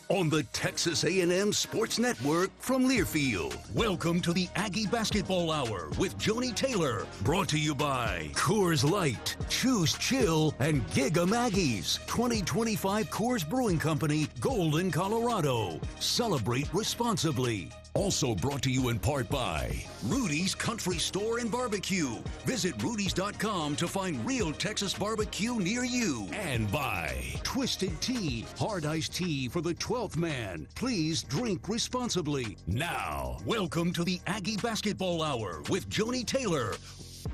on the Texas A&M Sports Network from Learfield. Welcome to the Aggie Basketball Hour with Joni Taylor. Brought to you by Coors Light, Choose Chill, and Giga Maggie's 2025 Coors Brewing Company, Golden, Colorado. Celebrate responsibly. Also brought to you in part by Rudy's Country Store and Barbecue. Visit rudys.com to find real Texas barbecue near you. And by Twisted Tea, hard iced tea for the 12th man. Please drink responsibly. Now, welcome to the Aggie Basketball Hour with Joni Taylor.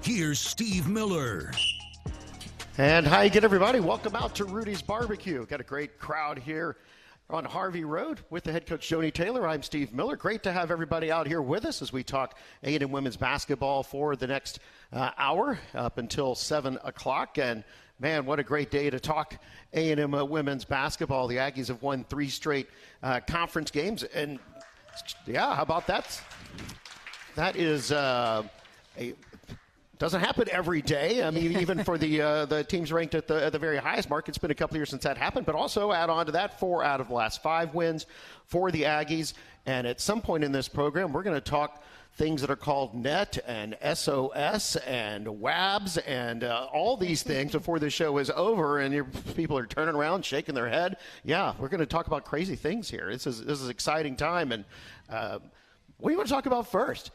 Here's Steve Miller. And hi again, everybody. Welcome out to Rudy's Barbecue. Got a great crowd here on Harvey Road with the head coach Joni Taylor. I'm Steve Miller. Great to have everybody out here with us as we talk A&M women's basketball for the next hour up until 7 o'clock. And man, what a great day to talk A&M women's basketball. The Aggies have won 3 straight conference games. And yeah, how about that? That is doesn't happen every day. I mean, even for the teams ranked at the very highest mark, it's been a couple of years since that happened. But also add on to that, 4 out of the last 5 wins for the Aggies. And at some point in this program, we're going to talk things that are called NET and SOS and WABs and all these things before the show is over. And people are turning around, shaking their head. Yeah, we're going to talk about crazy things here. This is an exciting time. And what do you want to talk about first?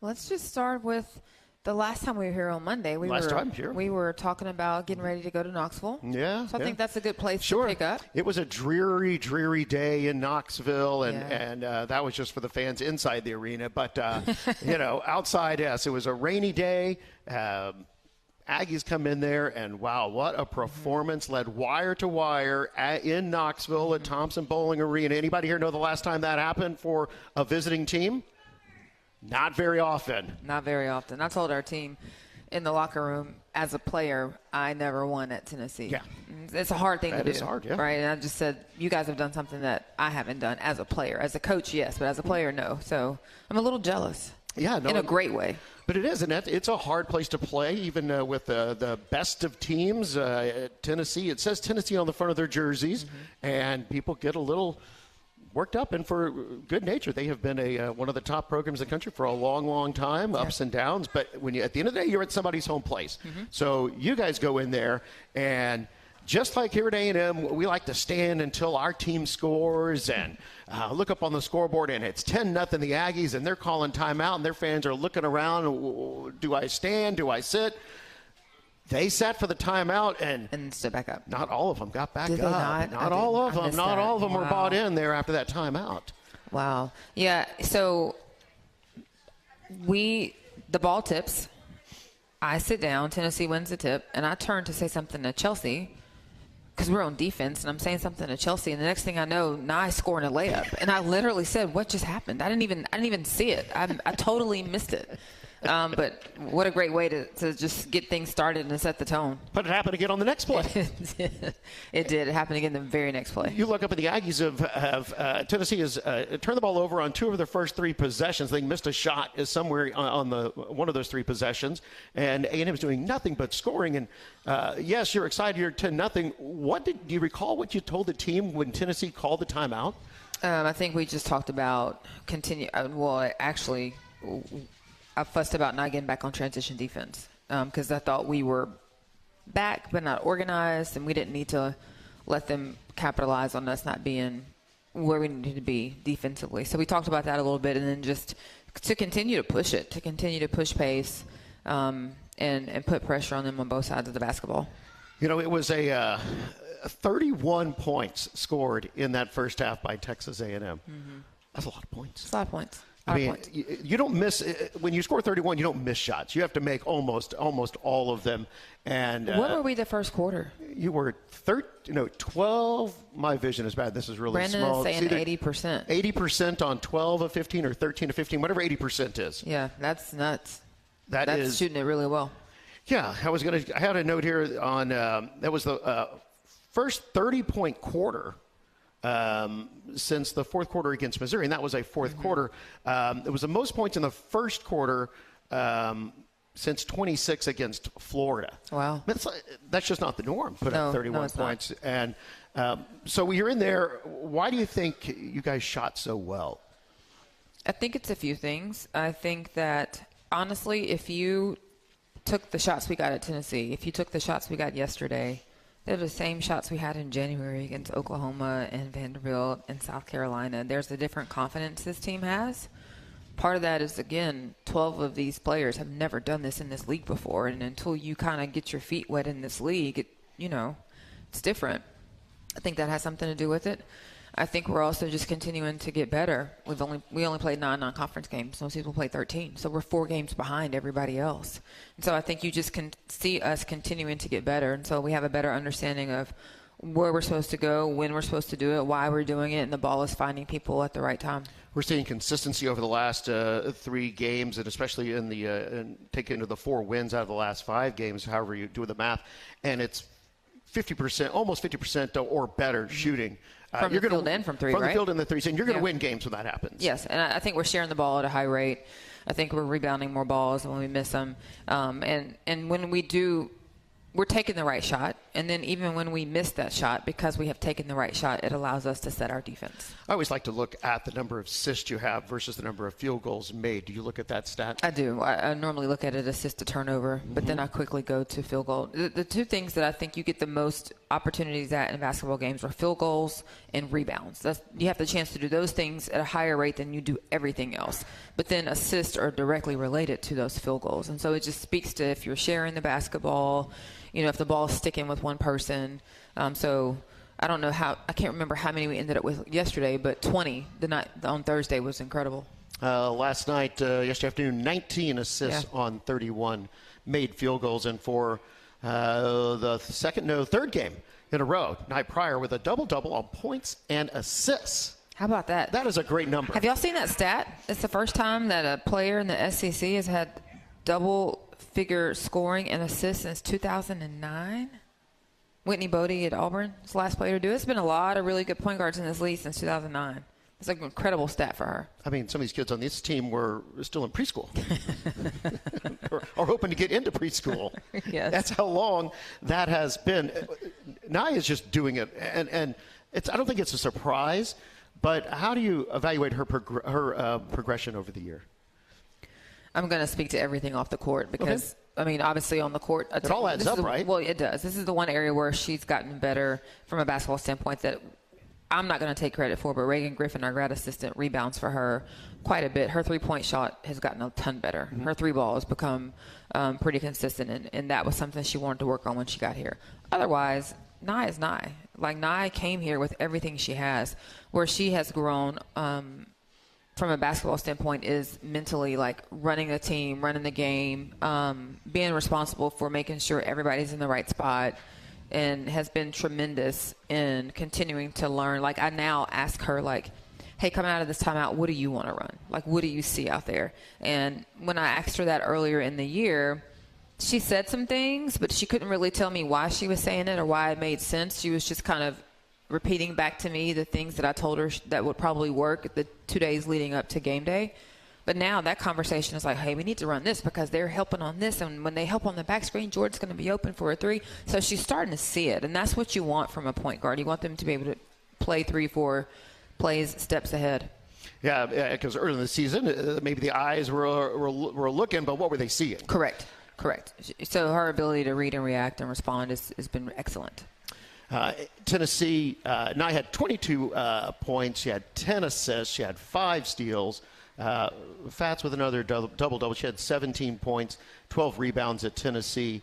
Let's just start with the last time we were here on Monday. We were talking about getting ready to go to Knoxville. Yeah. So I think that's a good place to pick up. It was a dreary, dreary day in Knoxville, and that was just for the fans inside the arena. But, outside, yes, it was a rainy day. Aggies come in there, and wow, what a performance, led wire to wire in Knoxville at Thompson Bowling Arena. Anybody here know the last time that happened for a visiting team? Not very often. Not very often. I told our team in the locker room, as a player, I never won at Tennessee. Yeah. It's a hard thing to do. That is hard, yeah. Right? And I just said, you guys have done something that I haven't done as a player. As a coach, yes, but as a player, no. So I'm a little jealous. Yeah, no, in a great way. But it is, and it's a hard place to play, even with the best of teams. Tennessee, it says Tennessee on the front of their jerseys, and people get a little worked up, and for good nature. They have been one of the top programs in the country for a long, long time, ups and downs. But when at the end of the day, you're at somebody's home place. So you guys go in there, and just like here at A&M, we like to stand until our team scores and look up on the scoreboard, and it's 10-0 the Aggies, and they're calling timeout, and their fans are looking around. Do I stand? Do I sit? They sat for the timeout and stood back up. Not all of them got back up. Not all of them. Not all of them were bought in there after that timeout. Wow. Yeah. So the ball tips. I sit down. Tennessee wins the tip, and I turn to say something to Chelsea because we're on defense, and I'm saying something to Chelsea, and the next thing I know, Nye scoring a layup, and I literally said, "What just happened?" I didn't even see it. I totally missed it. But what a great way to just get things started and set the tone. But it happened again on the next play. It did. It happened again the very next play. You look up at the Aggies have Tennessee has turned the ball over on 2 of their first 3 possessions. They missed a shot is somewhere on the one of those 3 possessions. And A&M is doing nothing but scoring. And, yes, you're excited. You're 10-0. Do you recall what you told the team when Tennessee called the timeout? I think we just talked about I fussed about not getting back on transition defense because I thought we were back but not organized, and we didn't need to let them capitalize on us not being where we needed to be defensively. So we talked about that a little bit, and then just to continue to push it, to continue to push pace and put pressure on them on both sides of the basketball. You know, it was a 31 points scored in that first half by Texas A&M. That's a lot of points. It's a lot of points. I mean, you don't miss – when you score 31, you don't miss shots. You have to make almost all of them. And what were we the first quarter? You were 12 – my vision is bad. This is really small. Brandon is saying 80%. 80% on 12 of 15 or 13 of 15, whatever 80% is. Yeah, that's nuts. That's shooting it really well. Yeah, I had a note here on that was the first 30-point quarter since the fourth quarter against Missouri, and that was a fourth quarter. It was the most points in the first quarter since 26 against Florida. Wow. That's just not the norm, put up 31 points. Not. And so you're in there. Why do you think you guys shot so well? I think it's a few things. I think that, honestly, if you took the shots we got at Tennessee, if you took the shots we got yesterday, they're the same shots we had in January against Oklahoma and Vanderbilt and South Carolina. There's a different confidence this team has. Part of that is, again, 12 of these players have never done this in this league before, and until you kind of get your feet wet in this league, it's different. I think that has something to do with it. I think we're also just continuing to get better. We only played 9 non-conference games. Most people play 13. So we're 4 games behind everybody else. And so I think you just can see us continuing to get better. And so we have a better understanding of where we're supposed to go, when we're supposed to do it, why we're doing it, and the ball is finding people at the right time. We're seeing consistency over the last 3 games, and especially in take into the 4 wins out of the last 5 games, however you do the math. And it's 50%, almost 50% or better shooting. From the field and from 3, right? From the field and the 3, and you're going to win games when that happens. Yes, and I think we're sharing the ball at a high rate. I think we're rebounding more balls when we miss them. And when we do, we're taking the right shot. And then even when we miss that shot, because we have taken the right shot, it allows us to set our defense. I always like to look at the number of assists you have versus the number of field goals made. Do you look at that stat? I do. I normally look at it assist to turnover, but then I quickly go to field goal. The 2 things that I think you get the most opportunities at in basketball games are field goals and rebounds. You have the chance to do those things at a higher rate than you do everything else. But then assists are directly related to those field goals. And so it just speaks to if you're sharing the basketball, if the ball is sticking with one person. So I don't know I can't remember how many we ended up with yesterday, but 20 on Thursday was incredible. Last night, yesterday afternoon, 19 assists on 31 made field goals. And for the third game in a row, night prior, with a double-double on points and assists. How about that? That is a great number. Have y'all seen that stat? It's the first time that a player in the SEC has had double-figure scoring and assists since 2009. Whitney Bodie at Auburn is the last player to do it. It's been a lot of really good point guards in this league since 2009. It's an incredible stat for her. I mean, some of these kids on this team were still in preschool or hoping to get into preschool. Yes. That's how long that has been. Nia is just doing it, and I don't think it's a surprise, but how do you evaluate her progression over the year? I'm going to speak to everything off the court because, I mean, obviously on the court. It all adds up, right? Well, it does. This is the one area where she's gotten better from a basketball standpoint that I'm not going to take credit for, but Reagan Griffin, our grad assistant, rebounds for her quite a bit. Her three-point shot has gotten a ton better. Mm-hmm. Her 3 ball has become pretty consistent, and that was something she wanted to work on when she got here. Otherwise, Nia is Nia. Like, Nia came here with everything she has. Where she has grown from a basketball standpoint is mentally, like, running the team, running the game, being responsible for making sure everybody's in the right spot, and has been tremendous in continuing to learn. Like, I now ask her, like, hey, coming out of this timeout, what do you want to run? Like, what do you see out there? And when I asked her that earlier in the year, she said some things, but she couldn't really tell me why she was saying it or why it made sense. She was just kind of repeating back to me the things that I told her that would probably work the 2 days leading up to game day. But now that conversation is like, hey, we need to run this because they're helping on this. And when they help on the back screen, Jordan's going to be open for a 3. So she's starting to see it. And that's what you want from a point guard. You want them to be able to play 3-4 plays steps ahead. Yeah, because early in the season, maybe the eyes were looking, but what were they seeing? Correct. So her ability to read and react and respond has been excellent. Tennessee, Nia had 22 points. She had 10 assists. She had 5 steals. Fats with another double-double. She had 17 points, 12 rebounds at Tennessee.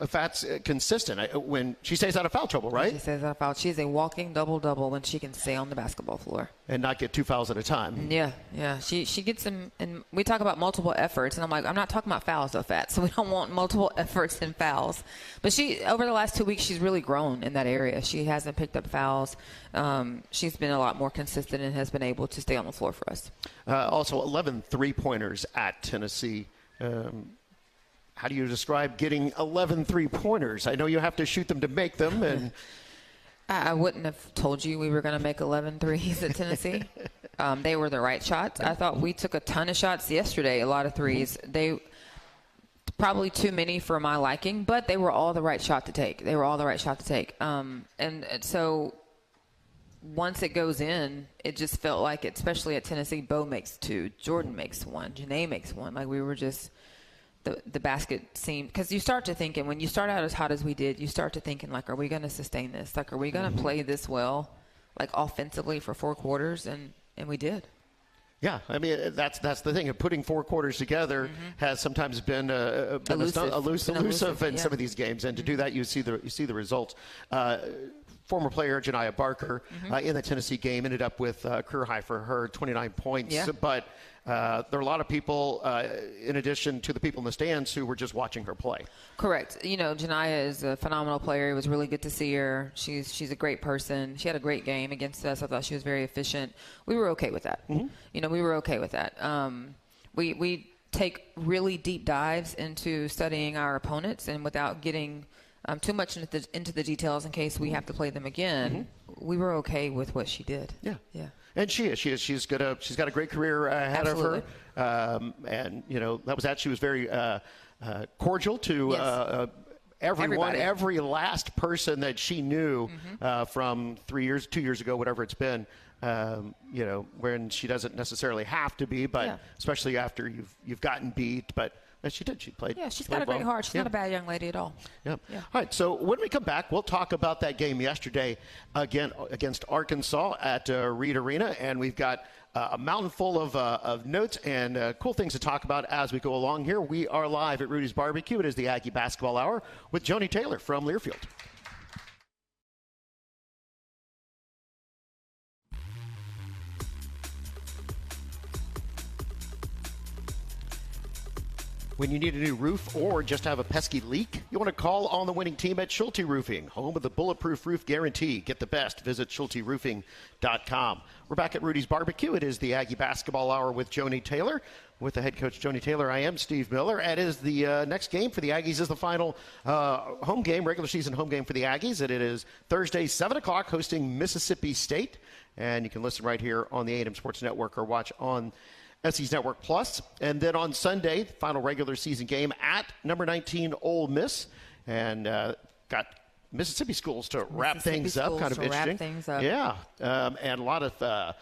Fats consistent when she stays out of foul trouble, right? She stays out of foul. She's a walking double-double when she can stay on the basketball floor. And not get 2 fouls at a time. Yeah. She gets them, and we talk about multiple efforts, and I'm like, I'm not talking about fouls, though, Fats, so we don't want multiple efforts and fouls. But over the last 2 weeks, she's really grown in that area. She hasn't picked up fouls. She's been a lot more consistent and has been able to stay on the floor for us. Also, 11 three-pointers at Tennessee. How do you describe getting 11 three-pointers? I know you have to shoot them to make them. And I wouldn't have told you we were going to make 11 threes at Tennessee. They were the right shots. I thought we took a ton of shots yesterday, a lot of threes. Probably too many for my liking, but they were all the right shot to take. And so once it goes in, it just felt like, especially at Tennessee, Bo makes 2, Jordan makes 1, Janae makes 1. Like, we were just the basket seemed, because you start to think, and when you start out as hot as we did, you start to thinking, like, are we going to sustain this? Like, are we going to play this well, like, offensively for 4 quarters? And we did. Yeah, I mean, that's the thing. Putting 4 quarters together has sometimes been elusive in some of these games, and to do that, you see the results. Former player Janiah Barker in the Tennessee game ended up with a career high for her, 29 points. Yeah. But there are a lot of people, in addition to the people in the stands, who were just watching her play. Correct. Janiah is a phenomenal player. It was really good to see her. She's a great person. She had a great game against us. I thought she was very efficient. We were okay with that. We were okay with that. We take really deep dives into studying our opponents, and without getting too much into the details in case we have to play them again, we were okay with what she did. Yeah. And she's got a great career ahead of her. And that was that. She was very cordial to everyone, every last person that she knew from 2 years ago, whatever it's been. When she doesn't necessarily have to be, but especially after you've gotten beat, but. As she did. She played. Yeah, she's got a great heart. She's not a bad young lady at all. Yeah. All right, so when we come back, we'll talk about that game yesterday again against Arkansas at Reed Arena, and we've got a mountain full of notes and cool things to talk about as we go along here. We are live at Rudy's Barbecue. It is the Aggie Basketball Hour with Joni Taylor from Learfield. When you need a new roof or just have a pesky leak, you want to call on the winning team at Schulte Roofing, home of the Bulletproof Roof Guarantee. Get the best. Visit SchulteRoofing.com. We're back at Rudy's Barbecue. It is the Aggie Basketball Hour with Joni Taylor. With the head coach, Joni Taylor, I am Steve Miller. And it is the next game for the Aggies is the final home game, regular season home game for the Aggies. And it is Thursday, 7 o'clock, hosting Mississippi State. And you can listen right here on the A&M Sports Network or watch on SE's Network Plus. And then on Sunday, final regular season game at number 19 Ole Miss. And got Mississippi schools to wrap things up. Kind of interesting. Yeah. And a lot of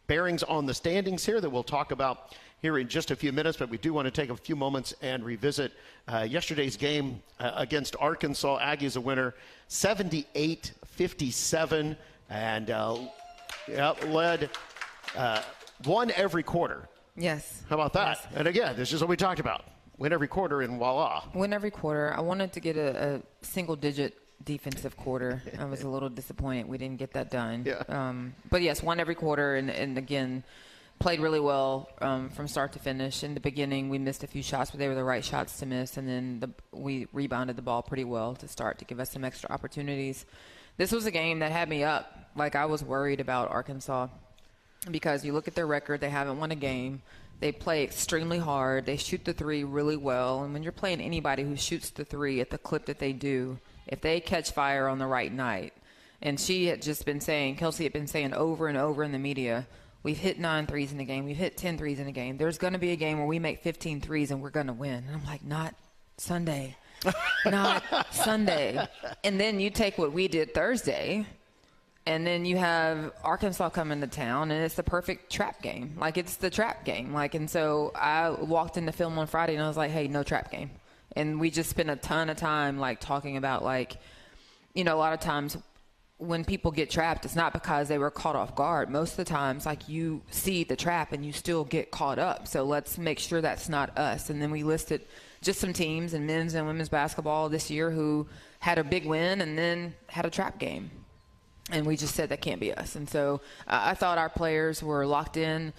bearings on the standings here that we'll talk about here in just a few minutes. But we do want to take a few moments and revisit yesterday's game against Arkansas. Aggies a winner 78-57 and led won every quarter. Yes. How about that? Yes. And again, this is what we talked about. Win every quarter and voila. Win every quarter. I wanted to get a single-digit defensive quarter. I was a little disappointed we didn't get that done. Yeah. But, yes, won every quarter and again, played really well from start to finish. In the beginning, we missed a few shots, but they were the right shots to miss. And then we rebounded the ball pretty well to start to give us some extra opportunities. This was a game that had me up. Like, I was worried about Arkansas. Because you look at their record, they haven't won a game. They play extremely hard. They shoot the three really well. And when you're playing anybody who shoots the three at the clip that they do, if they catch fire on the right night, and Kelsey had been saying over and over in the media, we've hit 9 threes in a game. We've hit 10 threes in a game. There's going to be a game where we make 15 threes and we're going to win. And I'm like, not Sunday. Not Sunday. And then you take what we did Thursday, and then you have Arkansas coming to town, and it's the perfect trap game. Like, it's the trap game. Like, and so I walked in the film on Friday, and I was like, hey, no trap game. And we just spent a ton of time, like, talking about, like, a lot of times when people get trapped, it's not because they were caught off guard. Most of the times, like, you see the trap and you still get caught up. So let's make sure that's not us. And then we listed just some teams in men's and women's basketball this year who had a big win and then had a trap game. And we just said that can't be us. And so I thought our players were locked in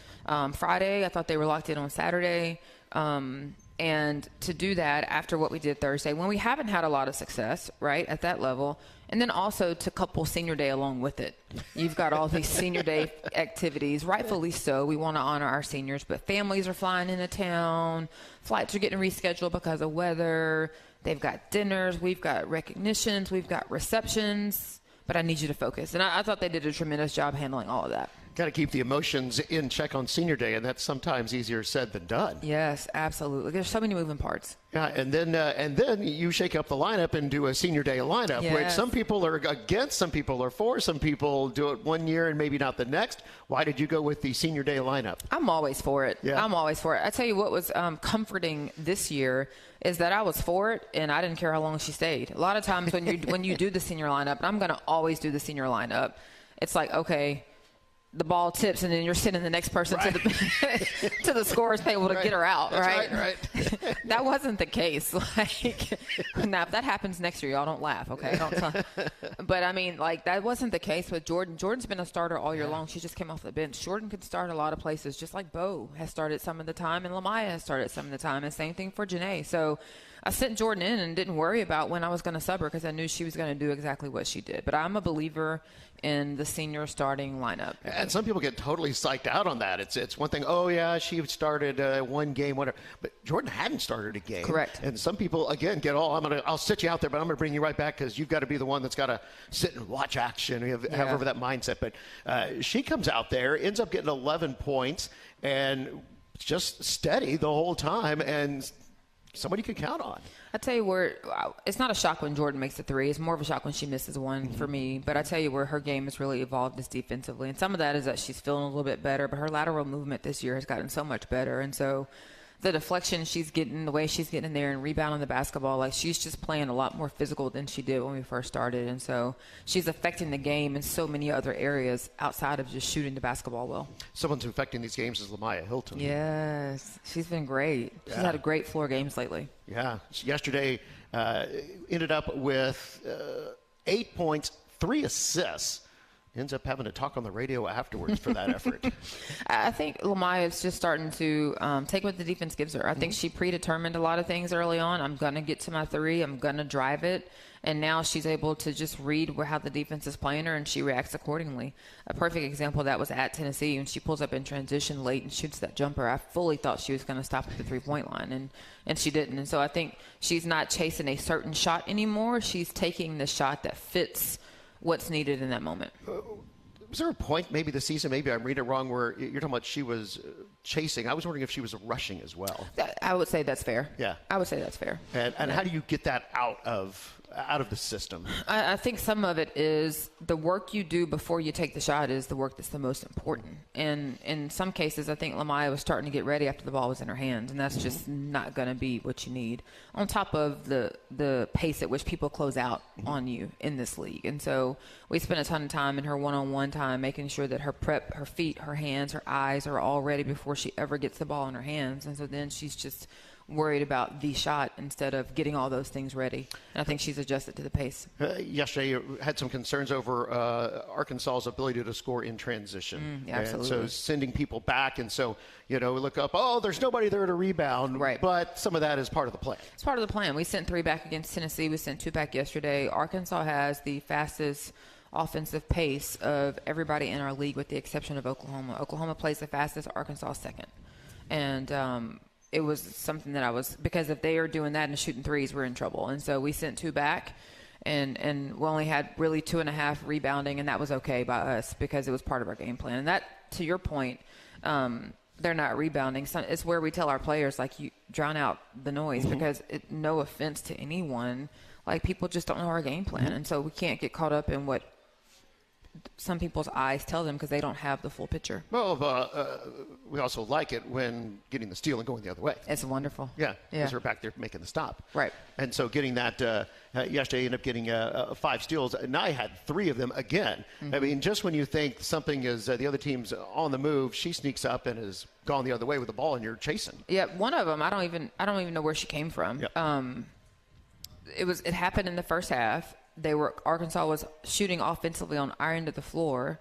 Friday. I thought they were locked in on Saturday. And to do that after what we did Thursday, when we haven't had a lot of success, right, at that level, and then also to couple senior day along with it. You've got all these senior day activities, rightfully so. We want to honor our seniors, but families are flying into town. Flights are getting rescheduled because of weather. They've got dinners. We've got recognitions. We've got receptions. But I need you to focus. And I thought they did a tremendous job handling all of that. Got to keep the emotions in check on senior day, and that's sometimes easier said than done. Yes, absolutely. There's so many moving parts. Yeah, and then you shake up the lineup and do a senior day lineup, which some people are against, some people are for, some people do it one year and maybe not the next. Why did you go with the senior day lineup? I'm always for it. Yeah. I'm always for it. I tell you what was comforting this year is that I was for it, and I didn't care how long she stayed. A lot of times when you do the senior lineup, and I'm going to always do the senior lineup, it's like, okay, the ball tips, and then you're sending the next person to the to the scorer's table to get her out, right? Right. That wasn't the case. Like, now if that happens next year, y'all don't laugh, okay? But I mean, like, that wasn't the case with Jordan. Jordan's been a starter all year long. She just came off the bench. Jordan could start a lot of places, just like Bo has started some of the time, and Lamaya has started some of the time, and same thing for Janae. So I sent Jordan in and didn't worry about when I was going to sub her because I knew she was going to do exactly what she did. But I'm a believer in the senior starting lineup. And some people get totally psyched out on that. It's one thing, oh, yeah, she started one game, whatever. But Jordan hadn't started a game. Correct. And some people, again, get all, I'll sit you out there, but I'm going to bring you right back because you've got to be the one that's got to sit and watch action, have over that mindset. But she comes out there, ends up getting 11 points, and just steady the whole time, and somebody you can count on. I tell you where, it's not a shock when Jordan makes a three. It's more of a shock when she misses one for me. But I tell you where her game has really evolved is defensively. And some of that is that she's feeling a little bit better, but her lateral movement this year has gotten so much better. And so the deflection she's getting, the way she's getting in there and rebounding the basketball, like she's just playing a lot more physical than she did when we first started. And so she's affecting the game in so many other areas outside of just shooting the basketball well. Someone who's affecting these games is Lamaya Hilton. Yes, she's been great. She's had a great floor games lately. Yeah, yesterday ended up with 8 points, 3 assists. Ends up having to talk on the radio afterwards for that effort. I think Lamaya is just starting to take what the defense gives her. I think she predetermined a lot of things early on. I'm going to get to my three. I'm going to drive it. And now she's able to just read how the defense is playing her, and she reacts accordingly. A perfect example of that was at Tennessee when she pulls up in transition late and shoots that jumper. I fully thought she was going to stop at the three-point line, and she didn't. And so I think she's not chasing a certain shot anymore. She's taking the shot that fits what's needed in that moment. Was there a point maybe this season, maybe I'm reading it wrong, where you're talking about she was chasing? I was wondering if she was rushing as well. I would say that's fair. Yeah. I would say that's fair. And how do you get that out of the system? I think some of it is the work you do before you take the shot is the work that's the most important. And in some cases, I think Lamaya was starting to get ready after the ball was in her hands, and that's just not going to be what you need. On top of the pace at which people close out on you in this league. And so we spent a ton of time in her one-on-one time making sure that her prep, her feet, her hands, her eyes are all ready before she ever gets the ball in her hands. And so then she's just worried about the shot instead of getting all those things ready. And I think she's adjusted to the pace. Yesterday, you had some concerns over Arkansas's ability to score in transition. Absolutely. And so sending people back. And so, we look up, there's nobody there to rebound. Right. But some of that is part of the plan. It's part of the plan. We sent 3 back against Tennessee. We sent 2 back yesterday. Arkansas has the fastest offensive pace of everybody in our league with the exception of Oklahoma. Oklahoma plays the fastest, Arkansas second. And it was something that because if they are doing that and shooting threes, we're in trouble. And so we sent 2 back, and we only had really 2.5 rebounding, and that was okay by us because it was part of our game plan. And that, to your point, they're not rebounding. So it's where we tell our players, like, you drown out the noise because no offense to anyone, like, people just don't know our game plan. And so we can't get caught up in what some people's eyes tell them because they don't have the full picture. Well, we also like it when getting the steal and going the other way. It's wonderful. Yeah, because we're back there making the stop. Right. And so getting that, yesterday ended up getting 5 steals, and I had 3 of them again. I mean, just when you think something is, the other team's on the move, she sneaks up and has gone the other way with the ball, and you're chasing. Yeah, one of them, I don't even know where she came from. Yep. It happened in the first half. Arkansas was shooting offensively on our end of the floor,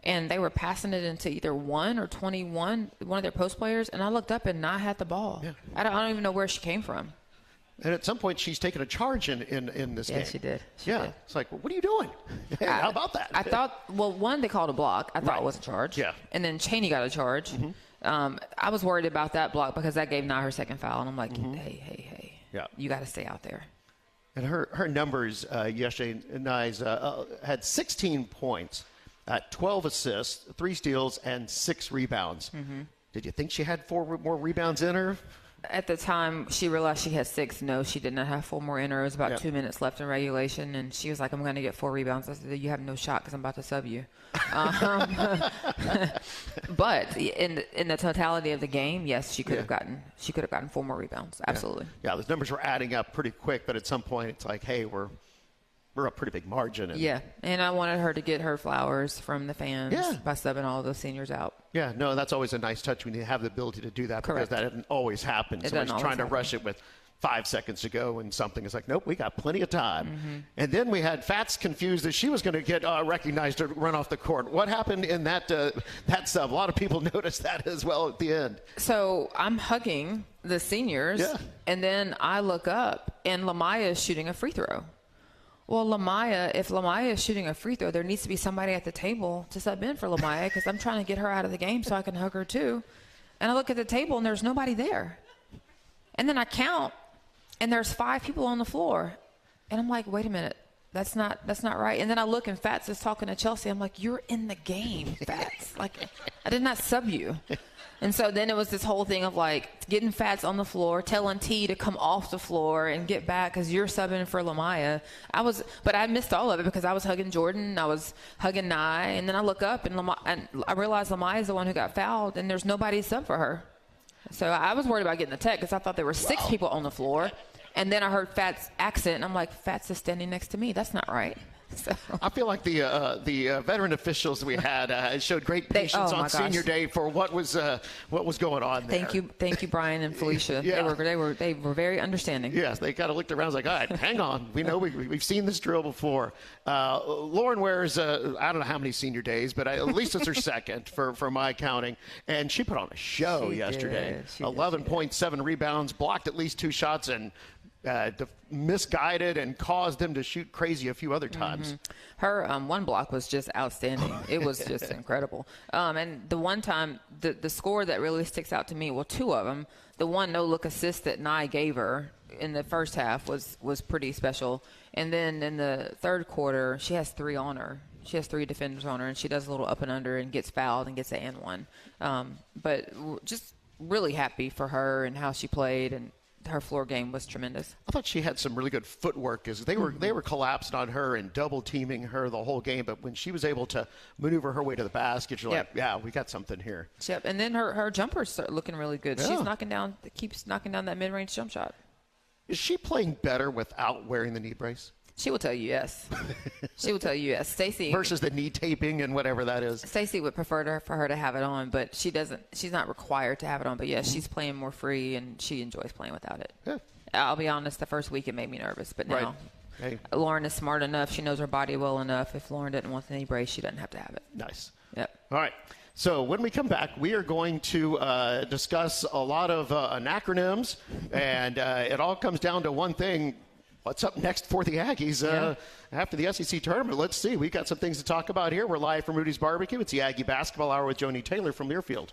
and they were passing it into either 1 or 21, one of their post players, and I looked up and I had the ball. Yeah. I don't even know where she came from. And at some point, she's taken a charge in this game. Yeah, she did. She did. It's like, what are you doing? How about that? I thought, one, they called a block. I thought it was a charge. Yeah. And then Cheney got a charge. I was worried about that block because that gave Nye her second foul, and I'm like, hey, you got to stay out there. And her numbers yesterday, Nye's had 16 points, 12 assists, 3 steals, and 6 rebounds. Did you think she had 4 more rebounds in her? At the time, she realized she had 6. No, she did not have 4 more in her. It was about 2 minutes left in regulation, and she was like, I'm going to get 4 rebounds. I said, you have no shot because I'm about to sub you. But in the totality of the game, yes, she could have gotten 4 more rebounds. Absolutely. Yeah, those numbers were adding up pretty quick, but at some point it's like, hey, we're a pretty big margin. And I wanted her to get her flowers from the fans by subbing all those seniors out. Yeah, no, that's always a nice touch when you have the ability to do that. Correct. Because that didn't always happen. Somebody's trying to rush it with 5 seconds to go and something is like, nope, we got plenty of time. And then we had Fats confused that she was going to get recognized to run off the court. What happened in that sub? A lot of people noticed that as well at the end. So I'm hugging the seniors, and then I look up, and Lamaya is shooting a free throw. Well, if Lamaya is shooting a free throw, there needs to be somebody at the table to sub in for Lamaya because I'm trying to get her out of the game so I can hug her too. And I look at the table, and there's nobody there. And then I count, and there's 5 people on the floor. And I'm like, wait a minute, that's not right. And then I look, and Fats is talking to Chelsea. I'm like, you're in the game, Fats. Like, I did not sub you. And so then it was this whole thing of like getting Fats on the floor, telling T to come off the floor and get back because you're subbing for Lamaya. But I missed all of it because I was hugging Jordan, I was hugging Nye, and then I look up and I realized Lamaya is the one who got fouled, and there's nobody sub for her. So I was worried about getting the tech because I thought there were 6 people on the floor, and then I heard Fats' accent, and I'm like, Fats is standing next to me. That's not right. So. I feel like the veteran officials we had showed great patience on senior day for what was going on there. Thank you, Brian and Felicia. They were very understanding. Yes, they kind of looked around and was like, all right, hang on, we know we've seen this drill before. Lauren wears I don't know how many senior days, but at least it's her second for my counting, and she put on a show yesterday. 11.7 rebounds, blocked at least 2 shots, and misguided and caused them to shoot crazy a few other times. Her one block was just outstanding. It was just incredible. And the one time, the score that really sticks out to me, well, 2 of them, the one no-look assist that Nye gave her in the first half was pretty special. And then in the third quarter, she has 3 on her. She has 3 defenders on her, and she does a little up and under and gets fouled and gets an and one. But just really happy for her and how she played, and her floor game was tremendous. I thought she had some really good footwork as they were collapsing on her and double teaming her the whole game, but when she was able to maneuver her way to the basket, you're like, yeah, we got something here. Yep. And then her jumpers start looking really good. She's keeps knocking down that mid-range jump shot. Is she playing better without wearing the knee brace? She will tell you yes. She will tell you yes. Stacey versus the knee taping and whatever that is. Stacey would prefer for her to have it on, but she doesn't. She's not required to have it on. But yes, she's playing more free, and she enjoys playing without it. Yeah. I'll be honest. The first week it made me nervous, but now Lauren is smart enough. She knows her body well enough. If Lauren didn't want the knee brace, she doesn't have to have it. Nice. Yep. All right. So when we come back, we are going to discuss a lot of acronyms, and it all comes down to one thing. What's up next for the Aggies after the SEC tournament? Let's see. We've got some things to talk about here. We're live from Rudy's Barbecue. It's the Aggie Basketball Hour with Joni Taylor from Learfield.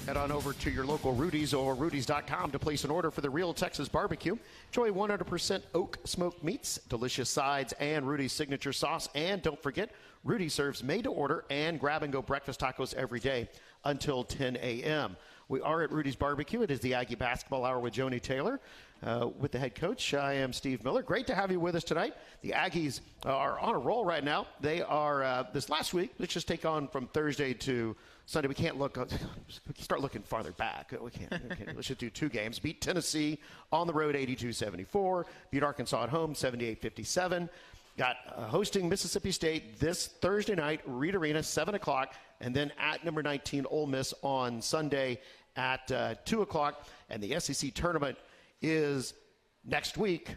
Head on over to your local Rudy's or Rudy's.com to place an order for the real Texas barbecue. Enjoy 100% oak smoked meats, delicious sides, and Rudy's signature sauce. And don't forget, Rudy serves made-to-order and grab-and-go breakfast tacos every day until 10 a.m. We are at Rudy's Barbecue. It is the Aggie Basketball Hour with Joni Taylor. With the head coach, I am Steve Miller. Great to have you with us tonight. The Aggies are on a roll right now. They are, this last week, let's just take on from Thursday to Sunday. We can't look, we can start looking farther back. We can't. Let's just do 2 games. Beat Tennessee on the road 82-74. Beat Arkansas at home 78-57. Got hosting Mississippi State this Thursday night, Reed Arena, 7 o'clock. And then at number 19, Ole Miss on Sunday at 2 o'clock. And the SEC tournament is next week.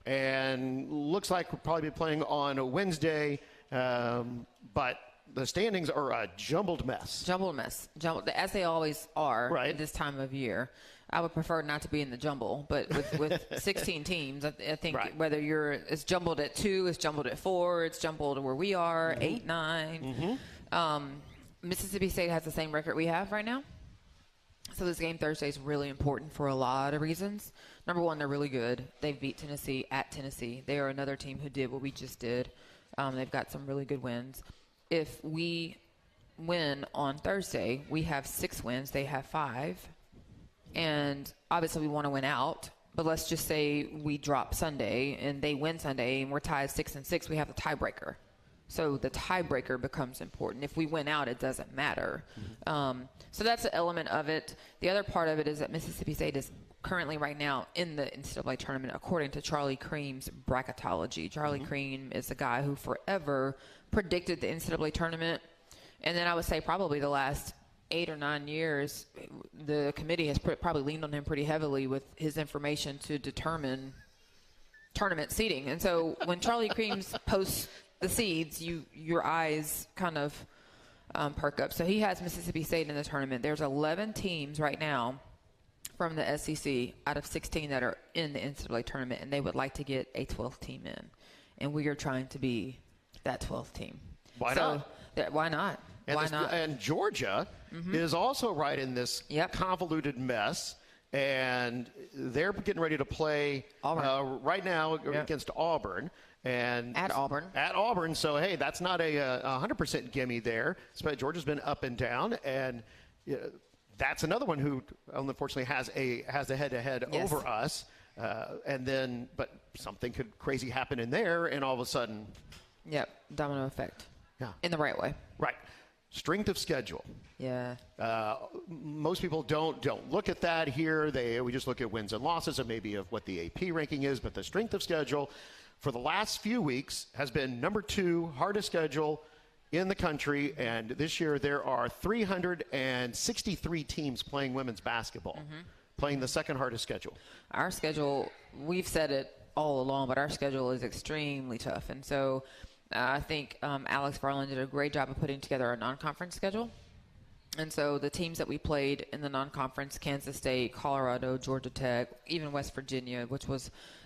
And looks like we'll probably be playing on a Wednesday. But the standings are a jumbled mess. Jumbled mess. As they always are at this time of year. I would prefer not to be in the jumble, but with 16 teams, I think whether it's jumbled at 2, it's jumbled at 4, it's jumbled where we are, 8, 9. Mississippi State has the same record we have right now. So this game Thursday is really important for a lot of reasons. Number one, they're really good. They beat Tennessee at Tennessee. They are another team who did what we just did. They've got some really good wins. If we win on Thursday, we have 6 wins. They have 5. And obviously we want to win out. But let's just say we drop Sunday and they win Sunday and we're tied 6-6. We have the tiebreaker. So the tiebreaker becomes important. If we win out, it doesn't matter. So that's an element of it. The other part of it is that Mississippi State is currently right now in the NCAA tournament according to Charlie Cream's bracketology. Charlie Cream is the guy who forever predicted the NCAA tournament. And then I would say probably the last 8 or 9 years, the committee has probably leaned on him pretty heavily with his information to determine tournament seeding. And so when Charlie Cream's posts the seeds, your eyes kind of perk up. So he has Mississippi State in the tournament. There's 11 teams right now from the SEC out of 16 that are in the NCAA tournament, and they would like to get a 12th team in. And we are trying to be that 12th team. Why not? Why not? Why not? And Georgia is also right in this convoluted mess. And they're getting ready to play right now against Auburn. And at Auburn. So, hey, that's not a 100% gimme there. So Georgia's been up and down. And that's another one who, unfortunately, has a head-to-head over us. But something could crazy happen in there, and all of a sudden. Yep, domino effect. Yeah. In the right way. Right. Strength of schedule. Yeah. Most people don't look at that here. We just look at wins and losses and maybe of what the AP ranking is. But the strength of schedule for the last few weeks has been number 2 hardest schedule in the country. And this year there are 363 teams playing women's basketball, playing the second hardest schedule. Our schedule, we've said it all along, but our schedule is extremely tough. And so I think Alex Garland did a great job of putting together a non-conference schedule. And so the teams that we played in the non-conference, Kansas State, Colorado, Georgia Tech, even West Virginia, which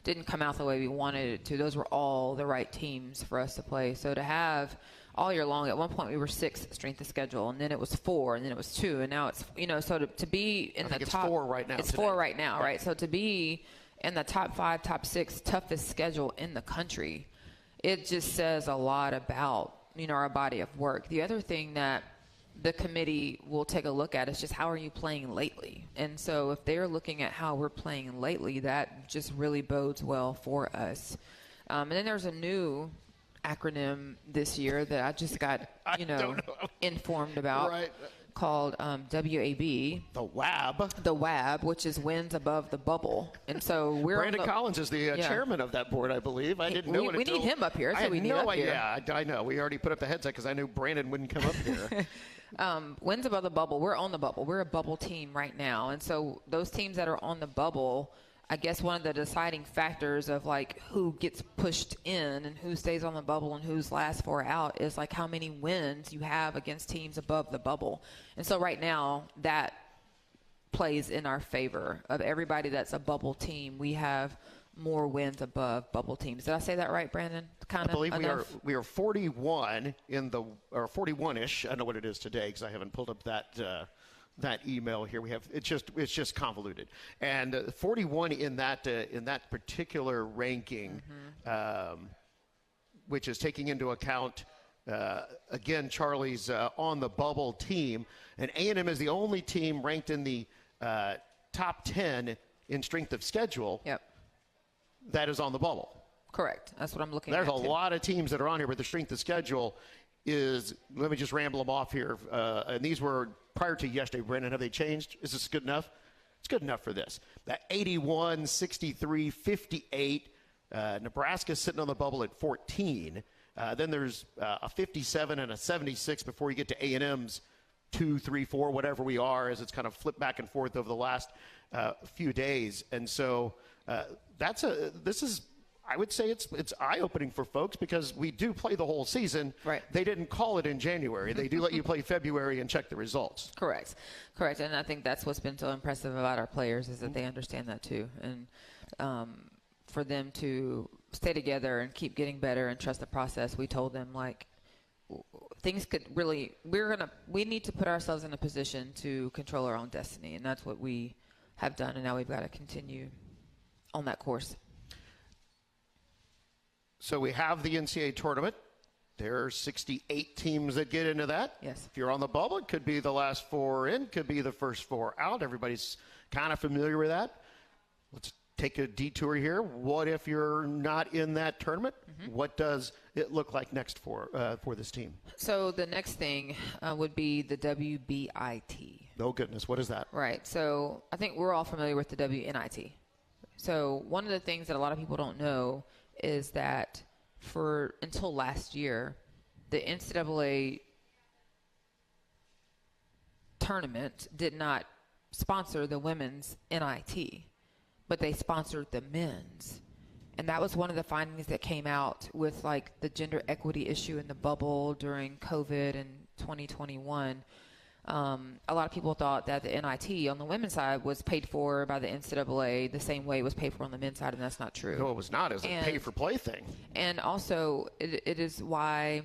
didn't come out the way we wanted it to, those were all the right teams for us to play. So to have all year long, at one point we were 6th strength of schedule, and then it was 4, and then it was 2, and now it's, so to be in the top. It's 4 right now. It's 4 right now, right? So to be in the top 5, top 6 toughest schedule in the country, it just says a lot about, our body of work. The other thing that the committee will take a look at is just how are you playing lately? And so if they're looking at how we're playing lately, that just really bodes well for us. And then there's a new acronym this year that I just got, informed about. Right. Called WAB. The WAB. The WAB, which is wins above the bubble. And so Brandon Collins is the chairman of that board, I believe. I didn't know it. We need him up here. I had no idea. I know. We already put up the headset because I knew Brandon wouldn't come up here. Wins above the bubble. We're on the bubble. We're a bubble team right now. And so those teams that are on the bubble, I guess one of the deciding factors of who gets pushed in and who stays on the bubble and who's last 4 out is how many wins you have against teams above the bubble. And so right now that plays in our favor. Of everybody that's a bubble team, we have more wins above bubble teams. Did I say that right, Brandon? I believe we are 41 or 41-ish. I don't know what it is today because I haven't pulled up that email here. It's just convoluted, and 41 in that particular ranking, which is taking into account again Charlie's on the bubble team, and A&M is the only team ranked in the top 10 in strength of schedule. Yep. That is on the bubble. Correct. That's what I'm looking at. There's a lot of teams that are on here, but the strength of schedule is, let me just ramble them off here. And these were prior to yesterday. Brandon, have they changed? Is this good enough? It's good enough for this. That 81, 63, 58. Nebraska's sitting on the bubble at 14. Then there's a 57 and a 76 before you get to A&M's 2, 3, 4, whatever we are, as it's kind of flipped back and forth over the last few days. And so I would say it's eye-opening for folks because we do play the whole season. Right. They didn't call it in January. They do let you play February and check the results. Correct. And I think that's what's been so impressive about our players is that they understand that too. And for them to stay together and keep getting better and trust the process, we told them, things could really we need to put ourselves in a position to control our own destiny, and that's what we have done, and now we've got to continue on that course. So we have the NCAA tournament. There are 68 teams that get into that. Yes. If you're on the bubble, it could be the last 4 in, could be the first 4 out. Everybody's kind of familiar with that. Let's take a detour here. What if you're not in that tournament? Mm-hmm. What does it look like next for this team? So the next thing would be the WBIT. Oh, goodness. What is that? Right. So I think we're all familiar with the WNIT. So one of the things that a lot of people don't know is that until last year, the NCAA tournament did not sponsor the women's NIT, but they sponsored the men's. And that was one of the findings that came out with like the gender equity issue in the bubble during COVID in 2021. A lot of people thought that the NIT on the women's side was paid for by the NCAA the same way it was paid for on the men's side, and that's not true. No, it was not. It was a pay-for-play thing. And also, it is why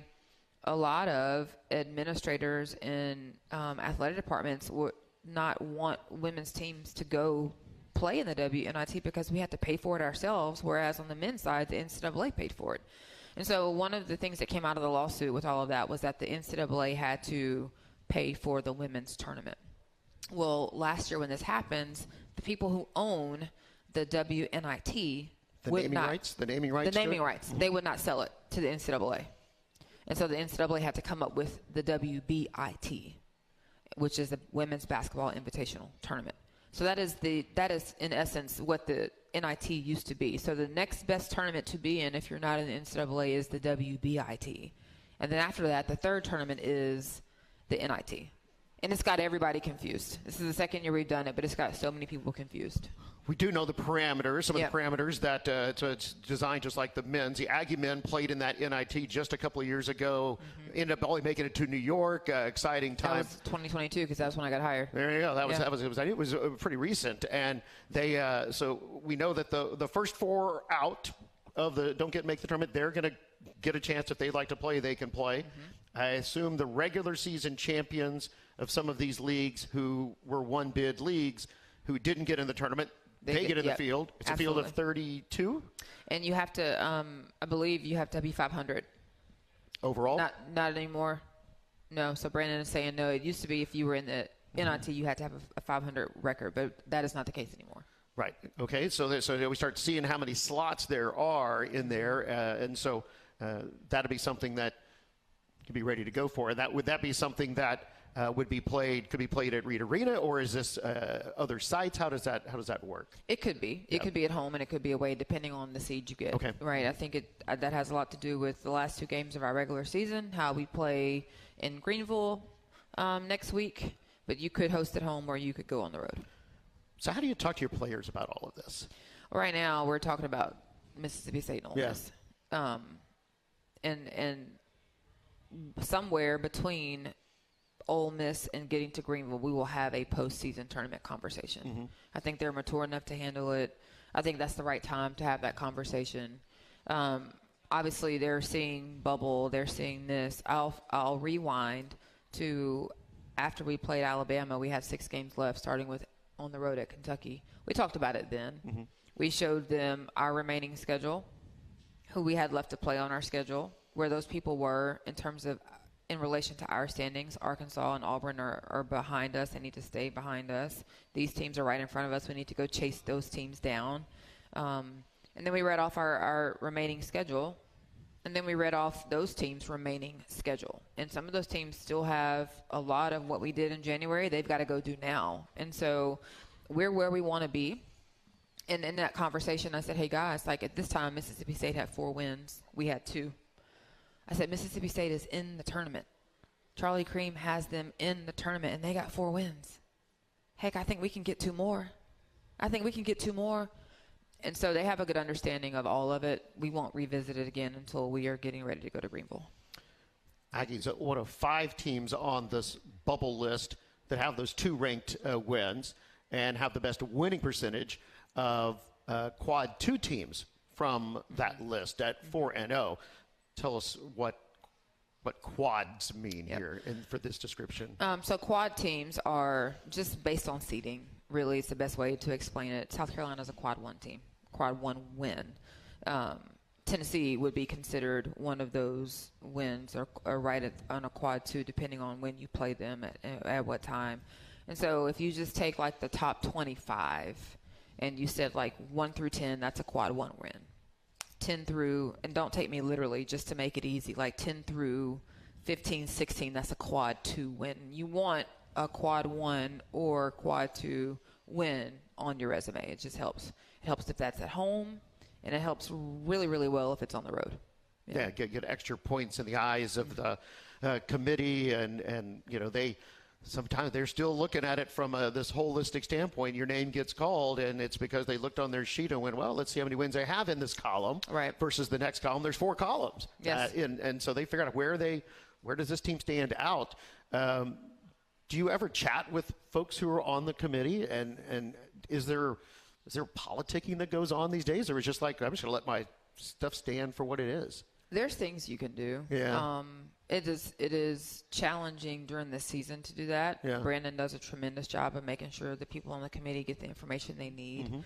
a lot of administrators in athletic departments would not want women's teams to go play in the WNIT because we had to pay for it ourselves, whereas on the men's side, the NCAA paid for it. And so one of the things that came out of the lawsuit with all of that was that the NCAA had to pay for the women's tournament. Well, last year when this happens, the people who own the WNIT the naming rights, they would not sell it to the NCAA. And so the NCAA had to come up with the WBIT, which is the Women's Basketball Invitational Tournament. So that is in essence what the NIT used to be. So the next best tournament to be in if you're not in the NCAA is the WBIT. And then after that, the third tournament is the NIT. And it's got everybody confused. This is the second year we've done it, but it's got so many people confused. We do know the parameters, some of the parameters that so it's designed just like the men's. The Aggie men played in that NIT just a couple of years ago, ended up only making it to New York. Exciting time. That was 2022 because that's when I got hired. There you go. It was pretty recent. And they so we know that the first 4 out of the don't make the tournament, they're going to get a chance. If they'd like to play, they can play. Mm-hmm. I assume the regular season champions of some of these leagues who were one-bid leagues who didn't get in the tournament, they get in the field. It's absolutely. A field of 32. And you have to, I believe you have to be 500. Overall? Not anymore. No. So Brandon is saying no. It used to be if you were in the NIT, you had to have a 500 record, but that is not the case anymore. Right. Okay. So we start seeing how many slots there are in there, and so that'll be something that could be ready to go for. And would that be something that could be played at Reed Arena, or is this other sites? How does that work? It could be. It could be at home and it could be away, depending on the seed you get. Okay. Right. I think that has a lot to do with the last 2 games of our regular season, how we play in Greenville next week. But you could host at home or you could go on the road. So how do you talk to your players about all of this? Right now, we're talking about Mississippi State and Ole Miss. And somewhere between Ole Miss and getting to Greenville, we will have a postseason tournament conversation. Mm-hmm. I think they're mature enough to handle it. I think that's the right time to have that conversation. Obviously, they're seeing bubble. They're seeing this. I'll rewind to after we played Alabama. We had 6 games left, starting with on the road at Kentucky. We talked about it then. Mm-hmm. We showed them our remaining schedule, who we had left to play on our schedule, where those people were in relation to our standings. Arkansas and Auburn are behind us. They need to stay behind us. These teams are right in front of us. We need to go chase those teams down. And then we read off our remaining schedule. And then we read off those teams' remaining schedule. And some of those teams still have a lot of what we did in January they've got to go do now. And so we're where we want to be. And in that conversation, I said, hey, guys, like at this time, Mississippi State had 4 wins. We had 2. I said, Mississippi State is in the tournament. Charlie Cream has them in the tournament, and they got 4 wins. Heck, I think we can get 2 more. And so they have a good understanding of all of it. We won't revisit it again until we are getting ready to go to Greenville. Aggie's one of 5 teams on this bubble list that have those 2 ranked wins and have the best winning percentage of quad 2 teams from that list at 4-0. Tell us what what quads mean here for this description. So quad teams are just based on seeding. Really, it's the best way to explain it. South Carolina is a quad 1 team, quad 1 win. Tennessee would be considered one of those wins or right on a quad 2, depending on when you play them at what time. And so if you just take like the top 25 and you said like 1 through 10, that's a quad 1 win. 10 through, and don't take me literally just to make it easy, like 10 through 15, 16, that's a quad 2 win. You want a quad 1 or quad 2 win on your resume. It just helps. It helps if that's at home, and it helps really, really well if it's on the road. Yeah, get extra points in the eyes of the committee, and you know, sometimes they're still looking at it from this holistic standpoint. Your name gets called, and it's because they looked on their sheet and went, well, let's see how many wins they have in this column versus the next column. There's 4 columns. Yes. And so they figured out where does this team stand out. Do you ever chat with folks who are on the committee, and is there politicking that goes on these days, or is it just like, I'm just going to let my stuff stand for what it is? There's things you can do. Yeah. It is challenging during this season to do that. Yeah. Brandon does a tremendous job of making sure the people on the committee get the information they need. Mm-hmm.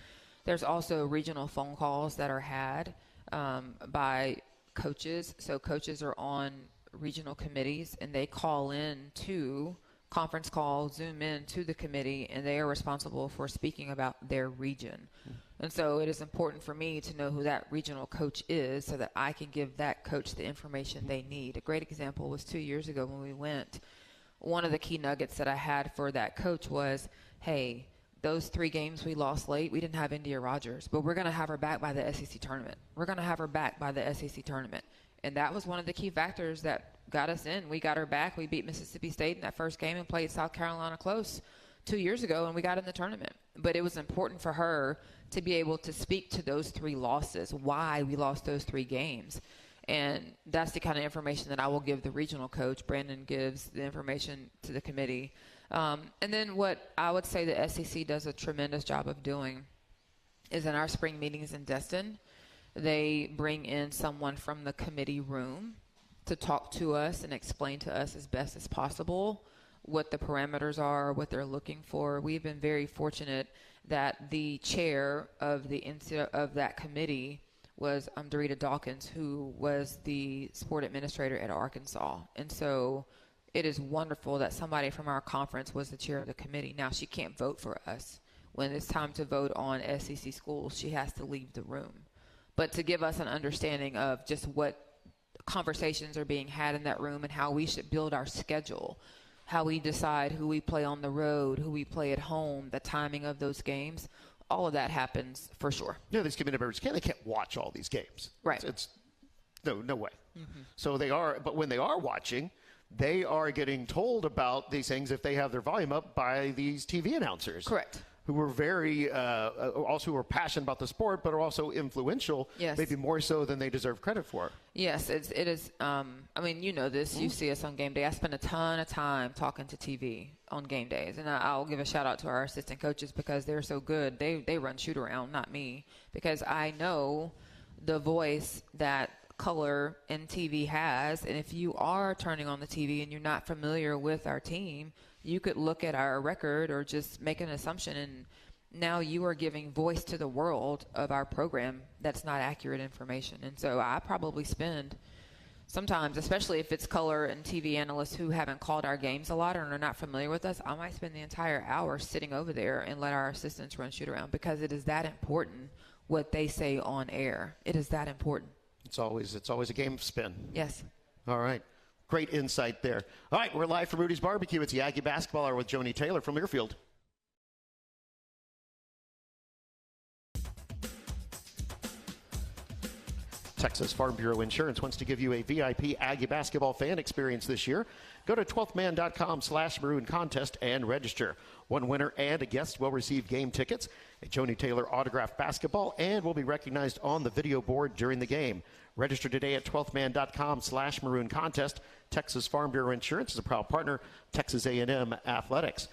There's also regional phone calls that are had by coaches. So coaches are on regional committees, and they call in to conference call, Zoom in to the committee, and they are responsible for speaking about their region. And so it is important for me to know who that regional coach is so that I can give that coach the information they need. A great example was 2 years ago when we went. One of the key nuggets that I had for that coach was, hey, those 3 games we lost late, we didn't have India Rogers, but we're going to have her back by the SEC tournament. We're going to have her back by the SEC tournament. And that was one of the key factors that got us in. We got her back. We beat Mississippi State in that first game and played South Carolina close 2 years ago, and we got in the tournament. But it was important for her to be able to speak to those 3 losses, why we lost those 3 games. And that's the kind of information that I will give the regional coach. Brandon gives the information to the committee. And then what I would say the SEC does a tremendous job of doing is in our spring meetings in Destin, they bring in someone from the committee room to talk to us and explain to us as best as possible what the parameters are, what they're looking for. We've been very fortunate that the chair of that committee was Dorita Dawkins, who was the sport administrator at Arkansas. And so it is wonderful that somebody from our conference was the chair of the committee. Now, she can't vote for us. When it's time to vote on SEC schools, she has to leave the room. But to give us an understanding of just what conversations are being had in that room and how we should build our schedule, how we decide who we play on the road, who we play at home, the timing of those games, all of that happens for sure. Yeah, these committee members they can't watch all these games. Right. It's no way. Mm-hmm. So but when they are watching, they are getting told about these things if they have their volume up by these TV announcers. Correct. Who were very, also who are passionate about the sport, but are also influential, yes. Maybe more so than they deserve credit for. Yes, it is. I mean, you know this. You see us on game day. I spend a ton of time talking to TV on game days. And I'll give a shout-out to our assistant coaches because they're so good. They run shoot-around, not me, because I know the voice that color and TV has. And if you are turning on the TV and you're not familiar with our team, you could look at our record or just make an assumption, and now you are giving voice to the world of our program that's not accurate information. And so I probably spend sometimes, especially if it's color and TV analysts who haven't called our games a lot or are not familiar with us, I might spend the entire hour sitting over there and let our assistants run shoot around because it is that important what they say on air. It is that important. It's always a game of spin. Yes. All right. Great insight there. All right, we're live from Rudy's Barbecue. It's the Aggie Basketball Hour with Joni Taylor from Learfield. Texas Farm Bureau Insurance wants to give you a VIP Aggie Basketball fan experience this year. Go to 12thman.com/maroon contest and register. One winner and a guest will receive game tickets, a Joni Taylor autographed basketball, and will be recognized on the video board during the game. Register today at 12thman.com/maroon contest. Texas Farm Bureau Insurance is a proud partner, Texas A&M Athletics.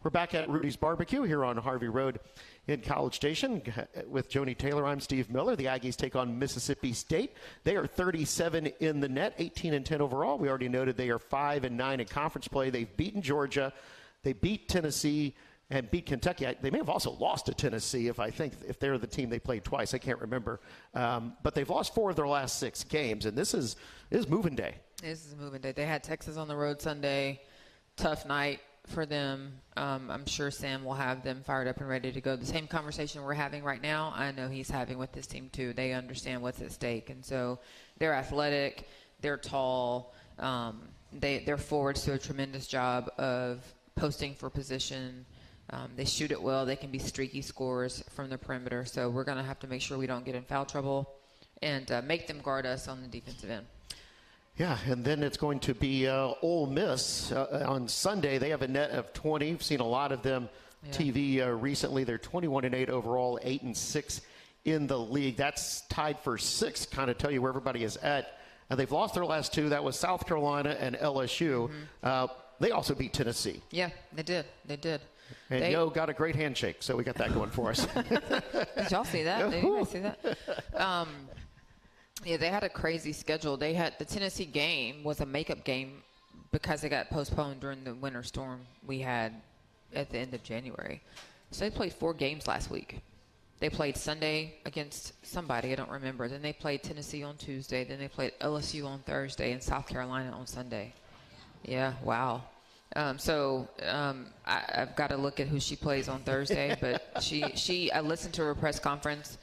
We're back at Rudy's Barbecue here on Harvey Road in College Station with Joni Taylor. I'm Steve Miller. The Aggies take on Mississippi State. They are 37 in the net, 18-10 overall. We already noted they are 5-9 in conference play. They've beaten Georgia. They beat Tennessee and beat Kentucky. They may have also lost to Tennessee if they're the team they played twice. I can't remember. But they've lost 4 of their last 6 games, and this is moving day. This is moving day. They had Texas on the road Sunday. Tough night for them. I'm sure Sam will have them fired up and ready to go. The same conversation we're having right now, I know he's having with this team too. They understand what's at stake, and so they're athletic, they're tall, their forwards do a tremendous job of posting for position. They shoot it well. They can be streaky scorers from the perimeter, so we're going to have to make sure we don't get in foul trouble and make them guard us on the defensive end. Yeah, and then it's going to be Ole Miss on Sunday. They have a net of 20. We've seen a lot of them TV recently. They're 21-8 overall, 8-6 in the league. That's tied for 6th, kind of tell you where everybody is at. And they've lost their last 2. That was South Carolina and LSU. They also beat Tennessee. Yeah, they did. And Yo got a great handshake, so we got that going for us. Did y'all see that? Did you guys see that? Yeah, they had a crazy schedule. They had the Tennessee game was a makeup game because it got postponed during the winter storm we had at the end of January. So they played 4 games last week. They played Sunday against somebody, I don't remember. Then they played Tennessee on Tuesday. Then they played LSU on Thursday and South Carolina on Sunday. Yeah, wow. I've got to look at who she plays on Thursday, but I listened to her press conference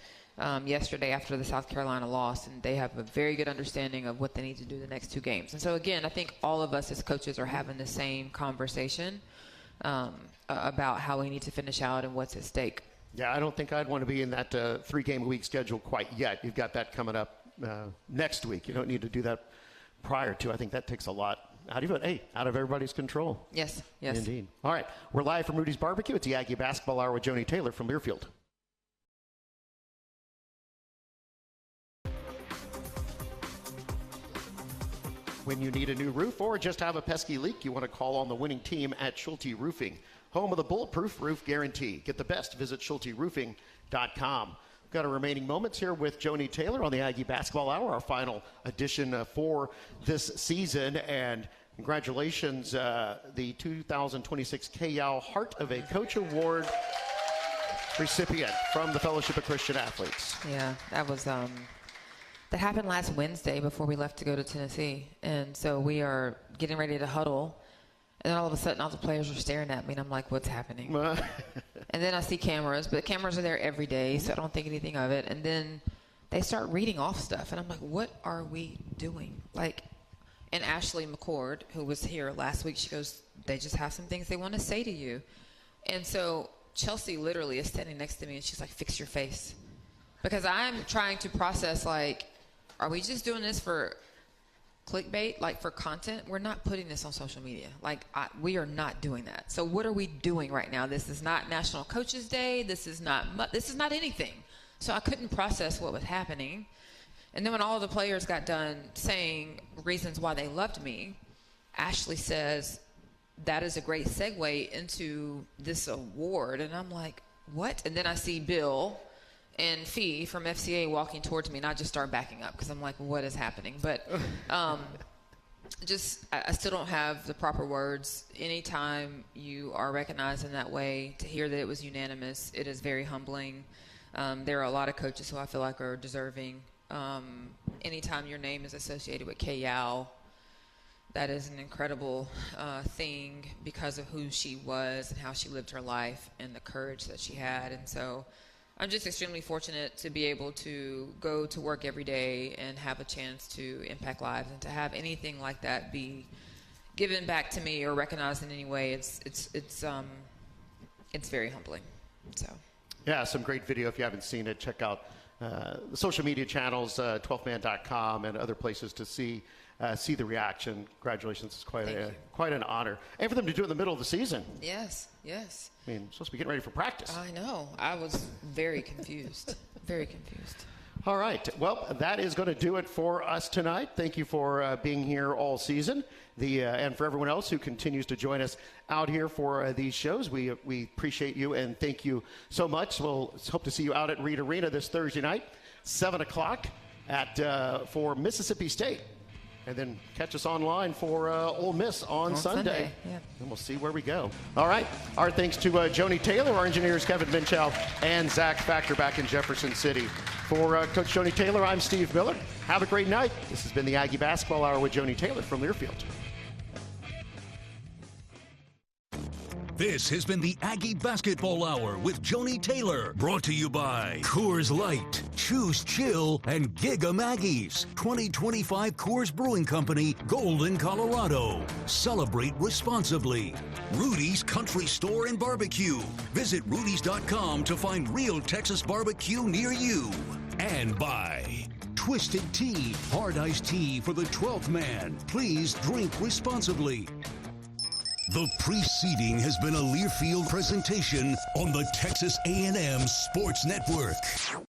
yesterday after the South Carolina loss, and they have a very good understanding of what they need to do the next 2 games. And so, again, I think all of us as coaches are having the same conversation about how we need to finish out and what's at stake. Yeah, I don't think I'd want to be in that 3-game-a-week schedule quite yet. You've got that coming up next week. You don't need to do that prior to. I think that takes a lot out of everybody's control. Yes. Indeed. All right, we're live from Rudy's Barbecue. It's the Aggie Basketball Hour with Joni Taylor from Learfield. When you need a new roof or just have a pesky leak, you want to call on the winning team at Schulte Roofing, home of the bulletproof roof guarantee. Get the best. Visit SchulteRoofing.com. We've got our remaining moments here with Joni Taylor on the Aggie Basketball Hour, our final edition for this season. And congratulations, the 2026 KYAL Heart of a Coach Award recipient from the Fellowship of Christian Athletes. Yeah, that was that happened last Wednesday before we left to go to Tennessee. And so we are getting ready to huddle. And then all of a sudden, all the players are staring at me, and I'm like, what's happening? And then I see cameras, but the cameras are there every day, so I don't think anything of it. And then they start reading off stuff, and I'm like, what are we doing? And Ashley McCord, who was here last week, she goes, they just have some things they want to say to you. And so Chelsea literally is standing next to me, and she's like, fix your face. Because I'm trying to process, are we just doing this for clickbait, for content? We're not putting this on social media. We are not doing that. So what are we doing right now? This is not National Coaches Day. This is not anything. So I couldn't process what was happening. And then when all of the players got done saying reasons why they loved me, Ashley says, that is a great segue into this award. And I'm like, what? And then I see Bill and Fee from FCA walking towards me, and I just start backing up because I'm like, what is happening? But I still don't have the proper words. Anytime you are recognized in that way, to hear that it was unanimous, it is very humbling. There are a lot of coaches who I feel like are deserving. Anytime your name is associated with KYAL, that is an incredible thing because of who she was and how she lived her life and the courage that she had. And so I'm just extremely fortunate to be able to go to work every day and have a chance to impact lives, and to have anything like that be given back to me or recognized in any way. It's very humbling. So. Yeah, some great video. If you haven't seen it, check out the social media channels, 12man.com and other places to see the reaction. Congratulations. It's quite an honor. And for them to do it in the middle of the season. Yes. I mean, supposed to be getting ready for practice. I know. I was very confused. Very confused. All right. Well, that is going to do it for us tonight. Thank you for being here all season. And for everyone else who continues to join us out here for these shows, we appreciate you and thank you so much. We'll hope to see you out at Reed Arena this Thursday night, 7 o'clock for Mississippi State. And then catch us online for Ole Miss on Sunday. Yeah. And we'll see where we go. All right. Our thanks to Joni Taylor, our engineers Kevin Minchow and Zach Factor back in Jefferson City. For Coach Joni Taylor, I'm Steve Miller. Have a great night. This has been the Aggie Basketball Hour with Joni Taylor from Learfield. This has been the Aggie Basketball Hour with Joni Taylor. Brought to you by Coors Light, Choose Chill, and Giga Maggies. 2025 Coors Brewing Company, Golden, Colorado. Celebrate responsibly. Rudy's Country Store and Barbecue. Visit rudys.com to find real Texas barbecue near you. And by Twisted Tea, hard iced tea for the 12th man. Please drink responsibly. The preceding has been a Learfield presentation on the Texas A&M Sports Network.